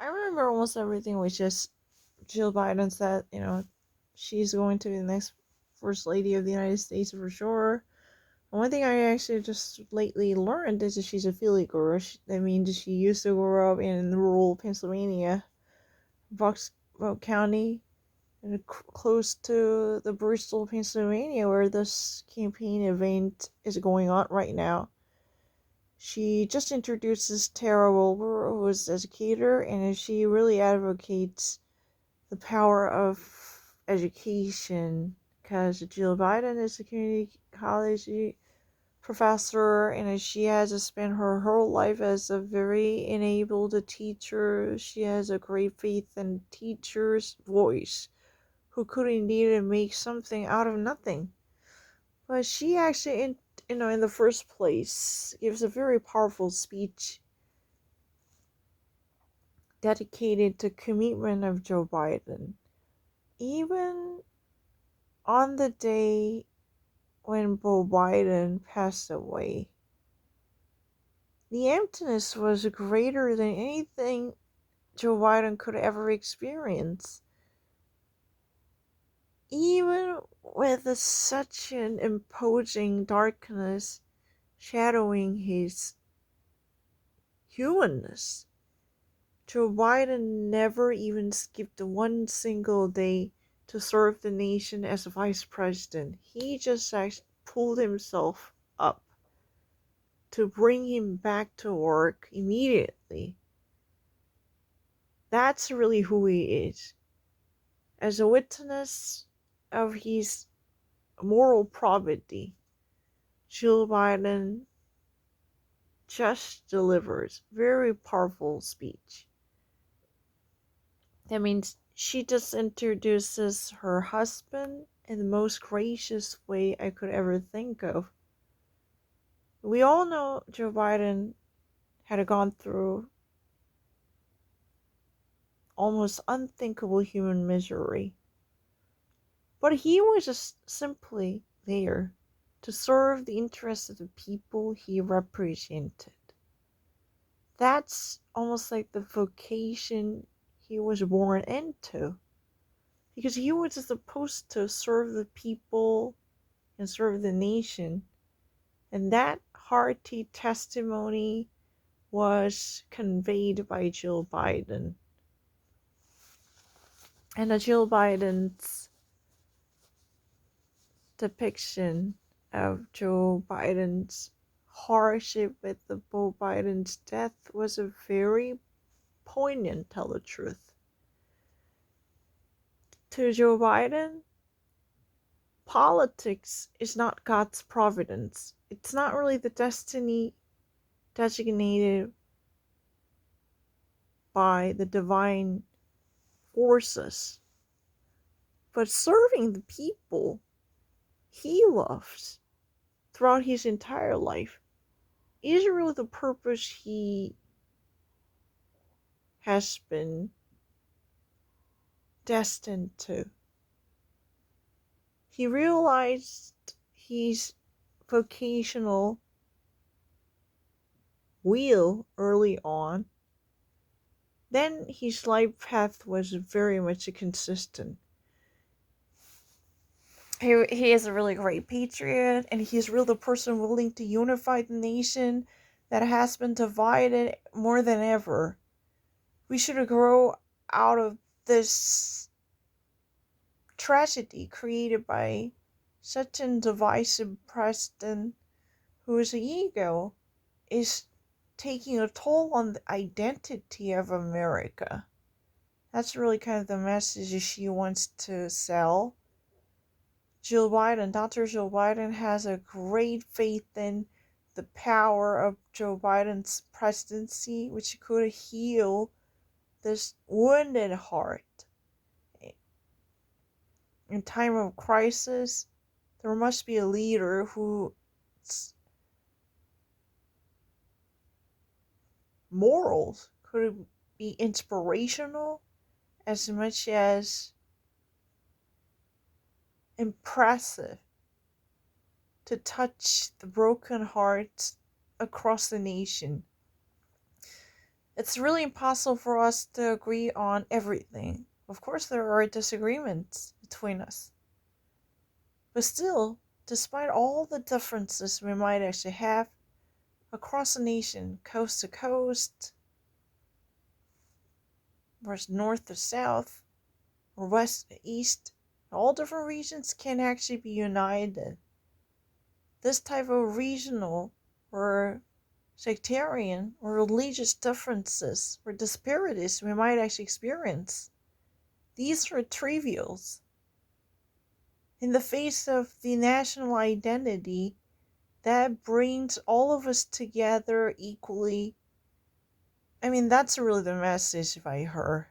I remember almost everything was just Jill Biden said, she's going to be the next first lady of the United States for sure. And one thing I actually just lately learned is that she's a Philly girl. That means she used to grow up in rural Pennsylvania, Bucksville County, and close to the Bristol, Pennsylvania, where this campaign event is going on right now. She just introduces Tara Wilbur, who is an educator, and she really advocates the power of education because Jill Biden is a community college professor, and she has spent her whole life as a very enabled teacher. She has a great faith in teacher's voice who could indeed make something out of nothing. But she actually, in the first place, gives a very powerful speech dedicated to commitment of Joe Biden. Even on the day when Joe Biden passed away, the emptiness was greater than anything Joe Biden could ever experience. Even with such an imposing darkness shadowing his humanness, Joe Biden never even skipped one single day to serve the nation as vice president. He just pulled himself up to bring him back to work immediately. That's really who he is. As a witness of his moral probity, Joe Biden just delivers very powerful speech. That means she just introduces her husband in the most gracious way I could ever think of. We all know Joe Biden had gone through almost unthinkable human misery, but he was just simply there to serve the interests of the people he represented. That's almost like the vocation he was born into. Because he was supposed to serve the people and serve the nation. And that hearty testimony was conveyed by Jill Biden. And Jill Biden's depiction of Joe Biden's hardship with the Joe Biden's death was a very poignant, tell the truth. To Joe Biden, politics is not God's providence. It's not really the destiny designated by the divine forces, but serving the people he loves throughout his entire life is really the purpose he has been destined to. He realized his vocational wheel early on. Then his life path was very much consistent. He is a really great patriot, and he's really the person willing to unify the nation that has been divided more than ever. We should grow out of this tragedy created by such a divisive president whose ego is taking a toll on the identity of America. That's really kind of the message she wants to sell. Dr. Jill Biden has a great faith in the power of Joe Biden's presidency, which could heal this wounded heart. In time of crisis, there must be a leader whose morals could be inspirational as much as impressive to touch the broken hearts across the nation. It's really impossible for us to agree on everything. Of course, there are disagreements between us. But still, despite all the differences we might actually have across the nation, coast to coast, or north to south, or west to east, all different regions can actually be united. This type of regional or sectarian or religious differences or disparities we might actually experience, these are trivials. In the face of the national identity that brings all of us together equally. I mean, that's really the message by her.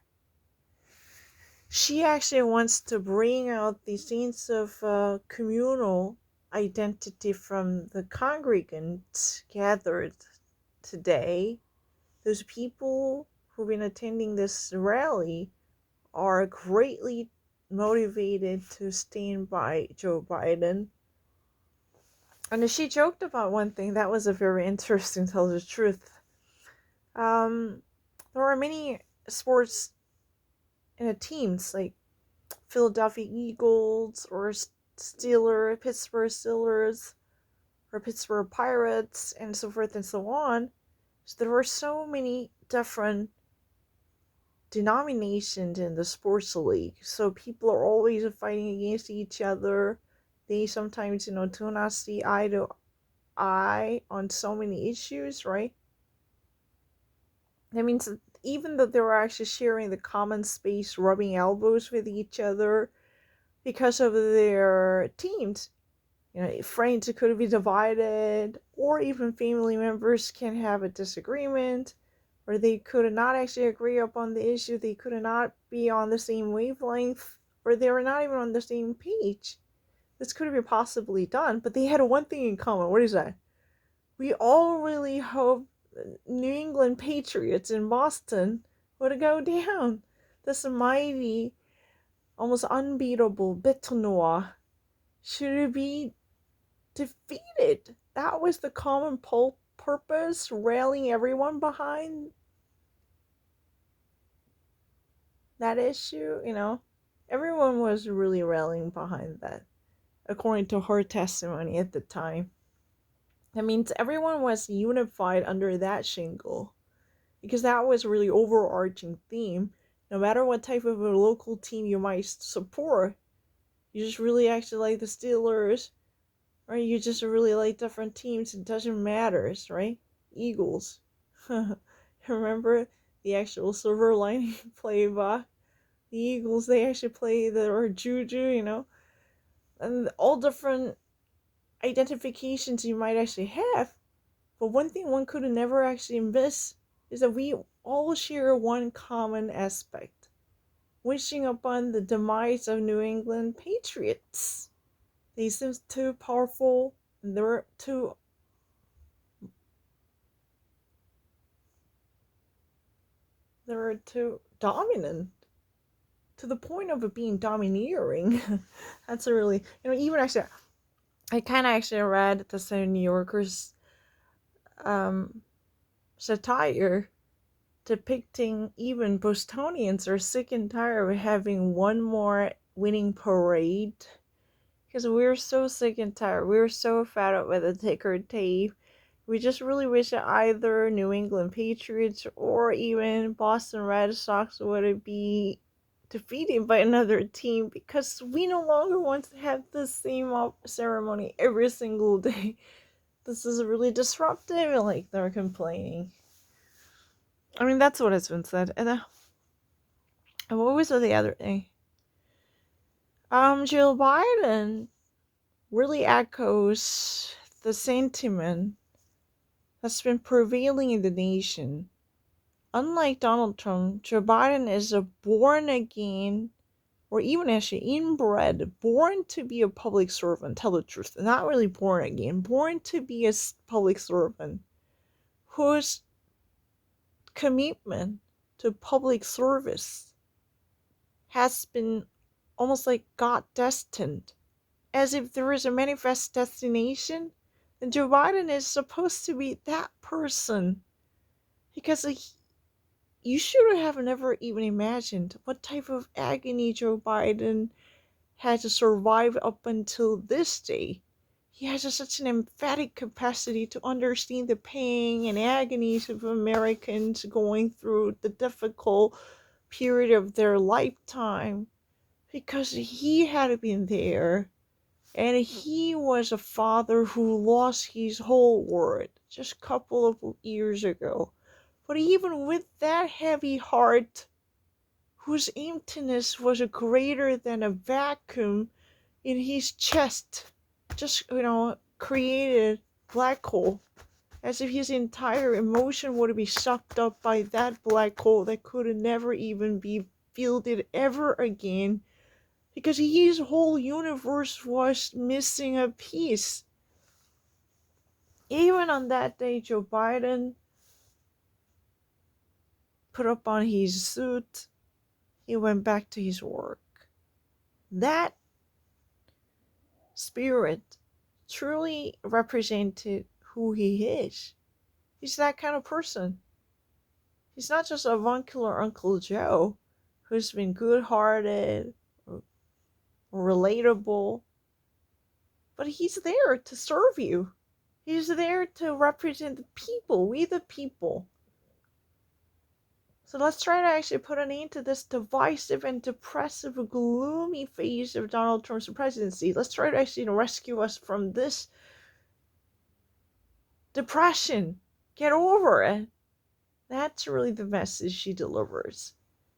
She actually wants to bring out the sense of communal identity from the congregants gathered today. Those people who've been attending this rally are greatly motivated to stand by Joe Biden. And she joked about one thing that was a very interesting, to tell the truth. There are many sports teams like Philadelphia Eagles or Pittsburgh Steelers, or Pittsburgh Pirates, and so forth and so on. So there are so many different denominations in the sports league. So people are always fighting against each other. They sometimes, do not see eye to eye on so many issues, right? That means even though they were actually sharing the common space, rubbing elbows with each other because of their teams, friends could be divided, or even family members can have a disagreement, or they could not actually agree upon the issue, they could not be on the same wavelength, or they were not even on the same page. This could have been possibly done, but they had one thing in common. What is that? We all really hope New England Patriots in Boston would go down. This mighty, almost unbeatable Bête Noire should be defeated. That was the common purpose, rallying everyone behind that issue, Everyone was really rallying behind that, according to her testimony at the time. That means everyone was unified under that shingle, because that was a really overarching theme. No matter what type of a local team you might support, you just really actually like the Steelers, or you just really like different teams, it doesn't matter, right? Eagles. Remember the actual silver lining playback? The Eagles, they actually play or Juju, and all different identifications you might actually have. But one thing one could never actually miss is that we all share one common aspect: wishing upon the demise of New England Patriots. They seem too powerful, and they're too dominant, to the point of it being domineering. That's a really, even actually, I kind of actually read the New Yorker's satire depicting even Bostonians are sick and tired of having one more winning parade, because we're so sick and tired. We're so fed up with the ticker tape. We just really wish that either New England Patriots or even Boston Red Sox would be defeated by another team, because we no longer want to have the same ceremony every single day. This is really disruptive, like they're complaining. I mean, that's what has been said. And what was the other thing? Jill Biden really echoes the sentiment that's been prevailing in the nation. Unlike Donald Trump, Joe Biden is a born again, or even actually inbred, born to be a public servant, tell the truth. Not really born again, born to be a public servant, whose commitment to public service has been almost like God destined. As if there is a manifest destination, then Joe Biden is supposed to be that person. Because You should have never even imagined what type of agony Joe Biden had to survive up until this day. He has such an emphatic capacity to understand the pain and agonies of Americans going through the difficult period of their lifetime because he had been there and he was a father who lost his whole world just a couple of years ago. But even with that heavy heart, whose emptiness was greater than a vacuum in his chest, just, created black hole, as if his entire emotion would be sucked up by that black hole that could never even be fielded ever again, because his whole universe was missing a piece. Even on that day, Joe Biden put up on his suit, he went back to his work. That spirit truly represented who he is. He's that kind of person. He's not just a avuncular Uncle Joe who's been good hearted or relatable, but he's there to serve you. He's there to represent the people, we the people. So let's try to actually put an end to this divisive and depressive, gloomy phase of Donald Trump's presidency. Let's try to actually rescue us from this depression. Get over it. That's really the message she delivers.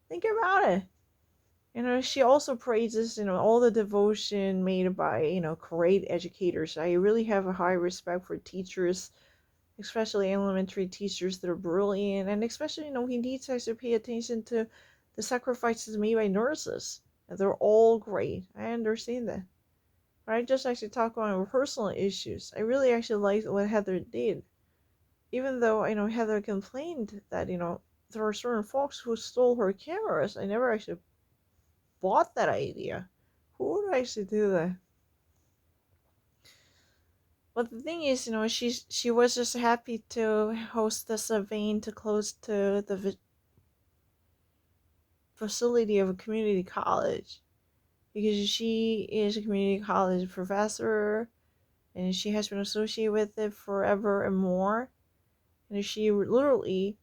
Think about it. She also praises, all the devotion made by, great educators. I really have a high respect for teachers, especially elementary teachers that are brilliant, and especially, he needs to actually pay attention to the sacrifices made by nurses. And they're all great. I understand that. But I just actually talk about personal issues. I really actually liked what Heather did. Even though, Heather complained that, there are certain folks who stole her cameras, I never actually bought that idea. Who would actually do that? But the thing is, she was just happy to host this event to close to the facility of a community college, because she is a community college professor and she has been associated with it forever and more. And she literally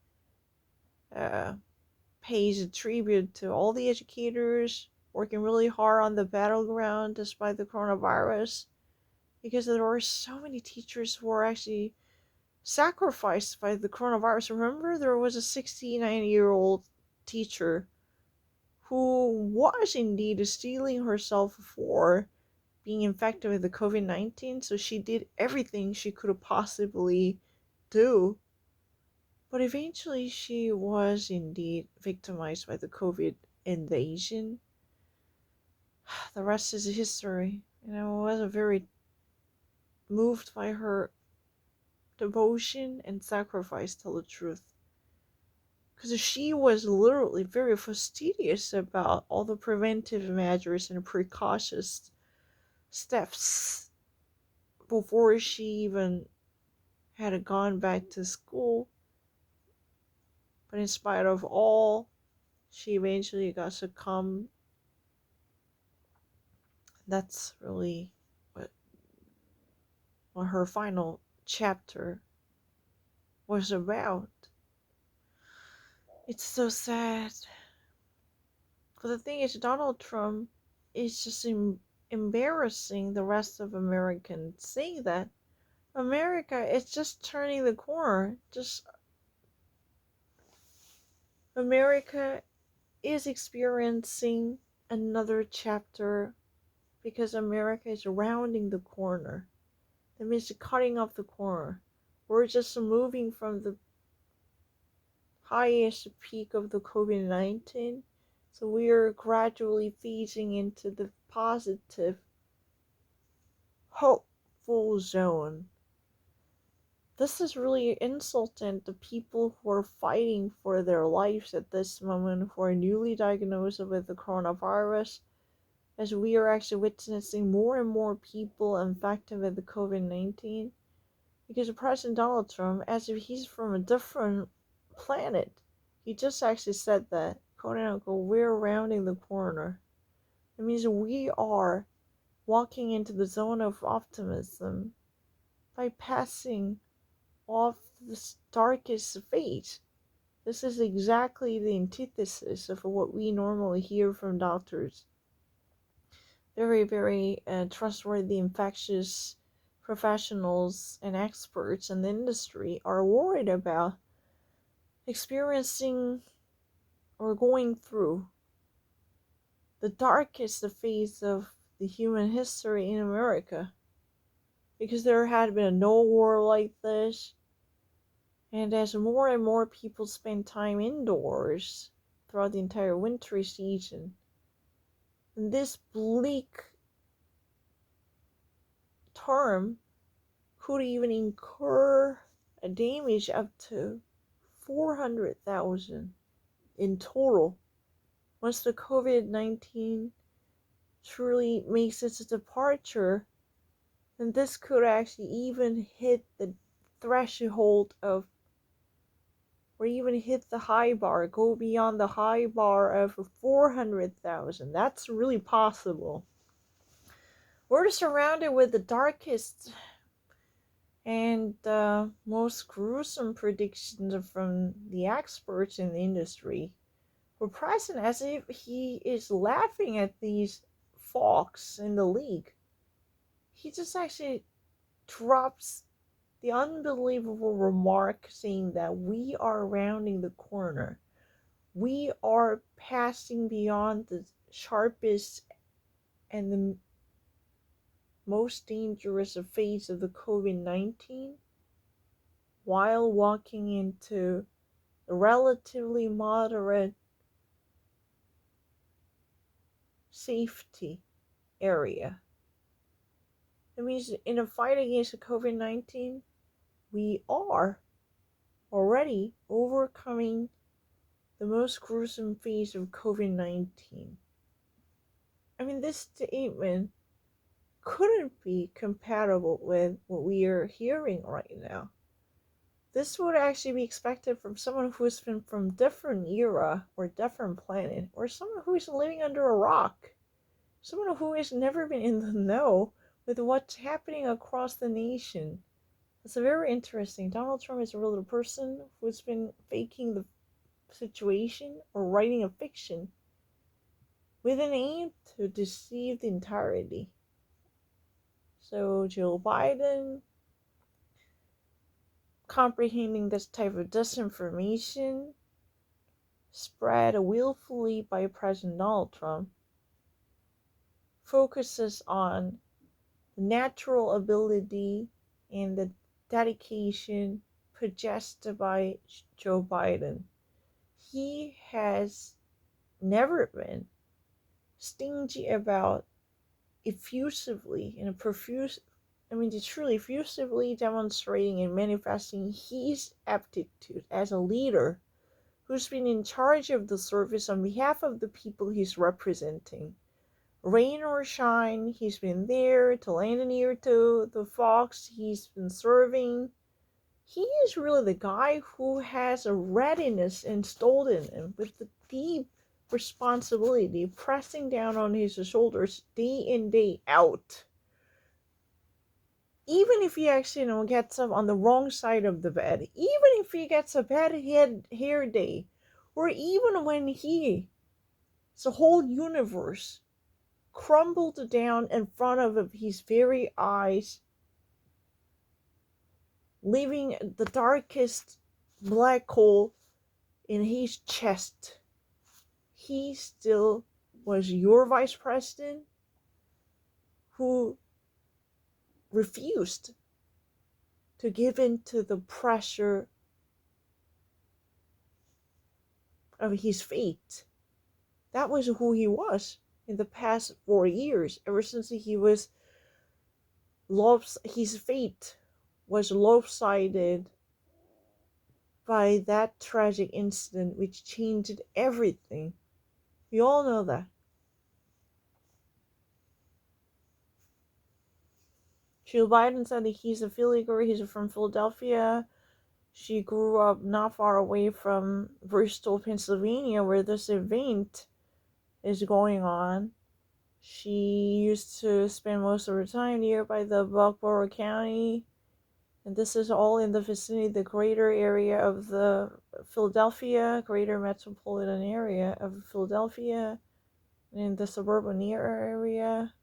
pays a tribute to all the educators working really hard on the battleground despite the coronavirus, because there were so many teachers who were actually sacrificed by the coronavirus. Remember, there was a 69-year-old teacher who was indeed stealing herself for being infected with the COVID-19, so she did everything she could possibly do. But eventually, she was indeed victimized by the COVID invasion. The rest is history. I was very moved by her devotion and sacrifice, to tell the truth. Because she was literally very fastidious about all the preventive measures and precautious steps before she even had gone back to school. But in spite of all, she eventually got succumbed. That's really what her final chapter was about. It's so sad. But the thing is, Donald Trump is just embarrassing the rest of Americans, saying that America is just turning the corner. America is experiencing another chapter because America is rounding the corner. That means cutting off the corner. We're just moving from the highest peak of the COVID-19. So we are gradually phasing into the positive, hopeful zone. This is really insulting to people who are fighting for their lives at this moment, who are newly diagnosed with the coronavirus, as we are actually witnessing more and more people infected with the COVID-19. Because President Donald Trump, as if he's from a different planet, he just actually said that, quote unquote, we're rounding the corner. It means we are walking into the zone of optimism by passing off this darkest fate. This is exactly the antithesis of what we normally hear from doctors. Very, very trustworthy, infectious professionals and experts in the industry are worried about experiencing or going through the darkest phase of the human history in America, because there had been no war like this, and as more and more people spend time indoors throughout the entire wintry season, this bleak term could even incur a damage up to 400,000 in total once the COVID-19 truly makes its departure. Then this could actually even hit the threshold of, or even hit the high bar, go beyond the high bar of 400,000. That's really possible. We're surrounded with the darkest and most gruesome predictions from the experts in the industry. We're present as if he is laughing at these folks in the league. He just actually drops the unbelievable remark saying that we are rounding the corner. We are passing beyond the sharpest and the most dangerous phase of the COVID-19 while walking into a relatively moderate safety area. That means in a fight against the COVID-19, we are already overcoming the most gruesome phase of COVID-19. I mean, this statement couldn't be compatible with what we are hearing right now. This would actually be expected from someone who's been from different era or different planet, or someone who is living under a rock, someone who has never been in the know with what's happening across the nation. It's very interesting. Donald Trump is a real person who's been faking the situation or writing a fiction with an aim to deceive the entirety. So Joe Biden, comprehending this type of disinformation spread willfully by President Donald Trump, focuses on the natural ability and the dedication possessed by Joe Biden. He has never been stingy about effusively and truly effusively demonstrating and manifesting his aptitude as a leader who's been in charge of the service on behalf of the people he's representing. Rain or shine, he's been there to lend an ear to the folks he's been serving. He is really the guy who has a readiness installed in him with the deep responsibility pressing down on his shoulders day in, day out. Even if he actually gets up on the wrong side of the bed, even if he gets a bad hair day, or even when the whole universe crumbled down in front of his very eyes, leaving the darkest black hole in his chest, he still was your vice president who refused to give in to the pressure of his fate. That was who he was in the past 4 years, ever since his fate was lopsided by that tragic incident which changed everything. We all know that. Joe Biden said that he's a Philly girl, he's from Philadelphia. She grew up not far away from Bristol, Pennsylvania, where this event is going on. She used to spend most of her time nearby the Buckborough County, and this is all in the vicinity, the greater area of the Philadelphia, greater metropolitan area of Philadelphia, and in the suburban near area.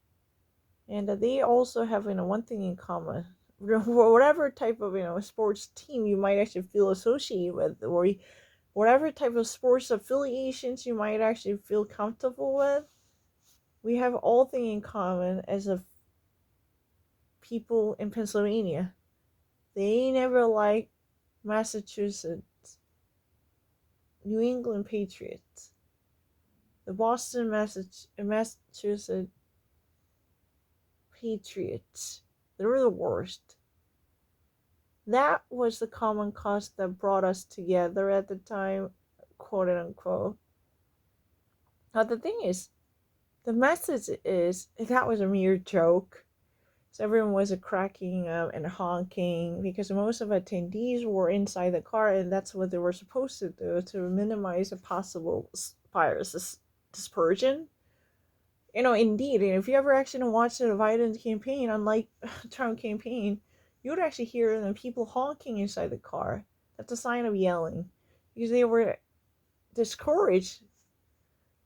And they also have, one thing in common. Whatever type of, sports team you might actually feel associated with, or whatever type of sports affiliations you might actually feel comfortable with, we have all things in common as a people in Pennsylvania. They never liked Massachusetts, New England Patriots, the Boston, Massachusetts Patriots. They were the worst. That was the common cause that brought us together at the time, quote unquote. Now the thing is, the message is that was a mere joke. So everyone was cracking up and honking because most of attendees were inside the car, and that's what they were supposed to do to minimize a possible virus dispersion. Indeed, if you ever actually watched the Biden campaign, unlike Trump campaign, you would actually hear the people honking inside the car. That's a sign of yelling, because they were discouraged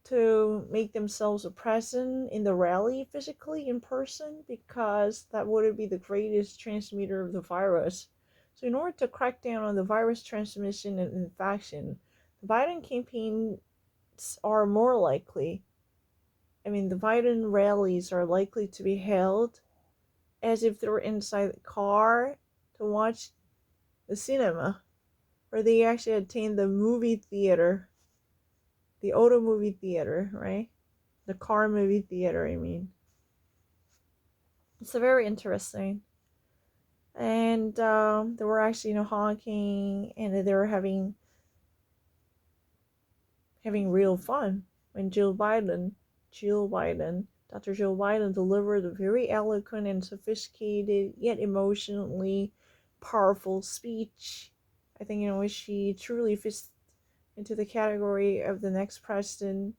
to make themselves present in the rally physically in person, because that would be the greatest transmitter of the virus. So in order to crack down on the virus transmission and infection, the Biden campaigns are more likely, the Biden rallies are likely to be held as if they were inside the car to watch the cinema, or they actually attend the movie theater, the auto movie theater, right? The car movie theater, I mean. It's very interesting. And they were actually, honking, and they were having real fun when Dr. Jill Biden delivered a very eloquent and sophisticated yet emotionally powerful speech. I think, she truly fits into the category of the next president's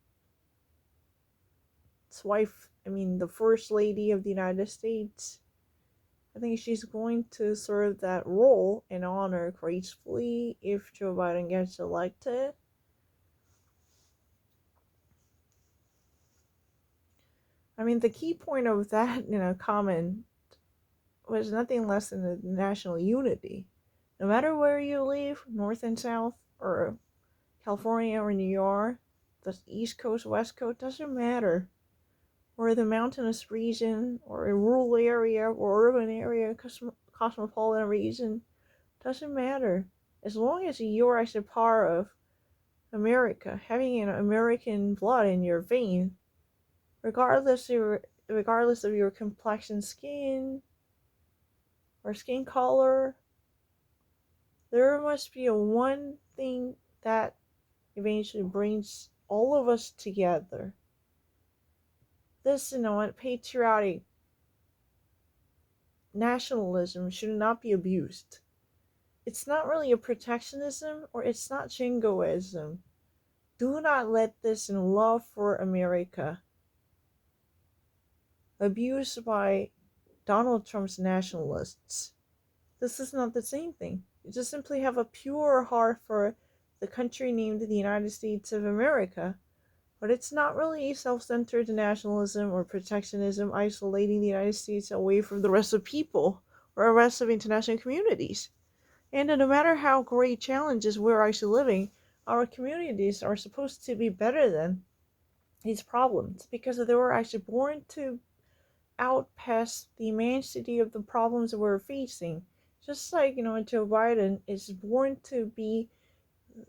wife. The First Lady of the United States. I think she's going to serve that role and honor gracefully if Joe Biden gets elected. The key point of that, comment was nothing less than the national unity. No matter where you live, north and south, or California or New York, the East Coast, West Coast, doesn't matter. Or the mountainous region, or a rural area, or urban area, cosmopolitan region, doesn't matter. As long as you're actually part of America, having an American blood in your vein, regardless of your complexion, skin, or skin color, there must be one thing that eventually brings all of us together. This, patriotic nationalism should not be abused. It's not really a protectionism, or it's not jingoism. Do not let this love for America abused by Donald Trump's nationalists. This is not the same thing. You just simply have a pure heart for the country named the United States of America. But it's not really self-centered nationalism or protectionism isolating the United States away from the rest of people or the rest of international communities. And no matter how great challenges we're actually living, our communities are supposed to be better than these problems, because they were actually born to outpace the immensity of the problems we're facing. Just like, Joe Biden is born to be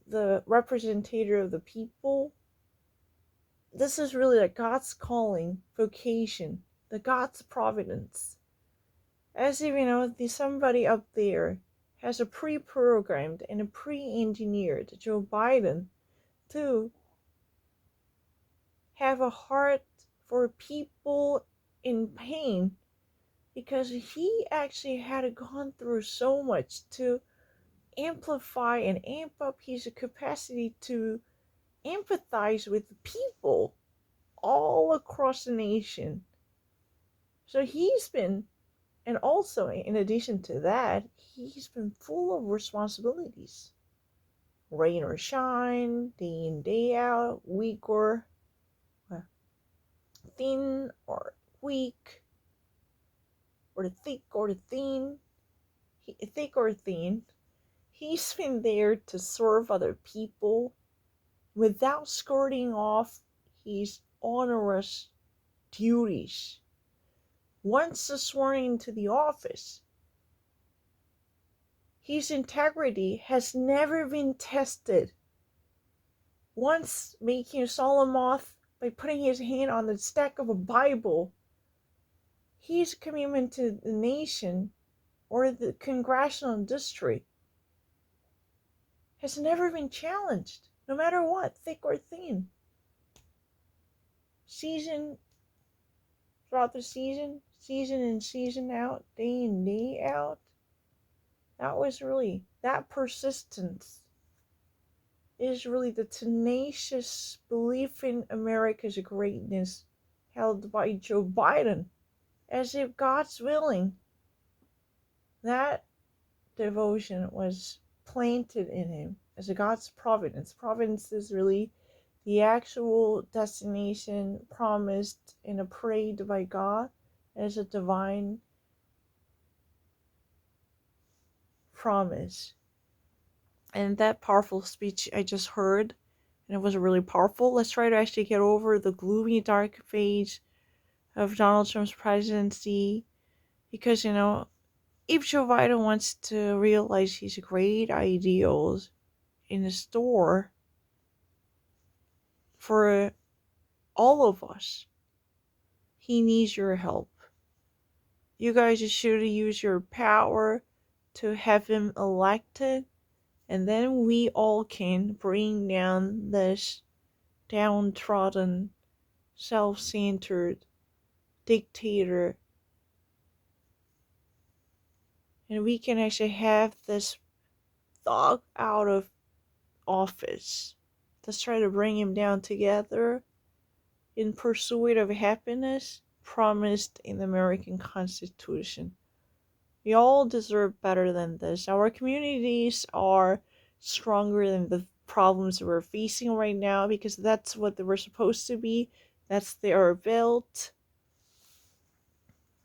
the representative of the people. This is really like God's calling, vocation, the God's providence. As if, somebody up there has a pre-programmed and a pre-engineered Joe Biden to have a heart for people in pain, because he actually had gone through so much to amplify and amp up his capacity to empathize with the people all across the nation. So he's been, and also in addition to that, he's been full of responsibilities. Rain or shine, day in, day out, weak or thin or weak, or the thick or the thin, thick or thin. He's been there to serve other people without skirting off his onerous duties. Once sworn into the office, his integrity has never been tested. Once making a solemn oath by putting his hand on the stack of a Bible, his commitment to the nation or the congressional district has never been challenged, no matter what, thick or thin. Throughout the season in, season out, day in, day out, that persistence is really the tenacious belief in America's greatness held by Joe Biden. As if God's willing, that devotion was planted in him as a God's providence. Providence is really the actual destination promised and prayed by God as a divine promise. And that powerful speech I just heard, and it was really powerful. Let's try to actually get over the gloomy, dark phase of Donald Trump's presidency, because, if Joe Biden wants to realize his great ideals in the store for all of us, he needs your help. You guys should use your power to have him elected, and then we all can bring down this downtrodden, self-centered dictator, and we can actually have this thug out of office. Let's try to bring him down together in pursuit of happiness promised in the American Constitution. We all deserve better than this. Our communities are stronger than the problems we're facing right now, because that's what they were supposed to be. They are built.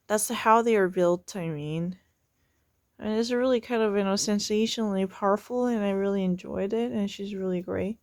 That's how they are built, I mean. And it's really kind of, sensationally powerful, and I really enjoyed it, and she's really great.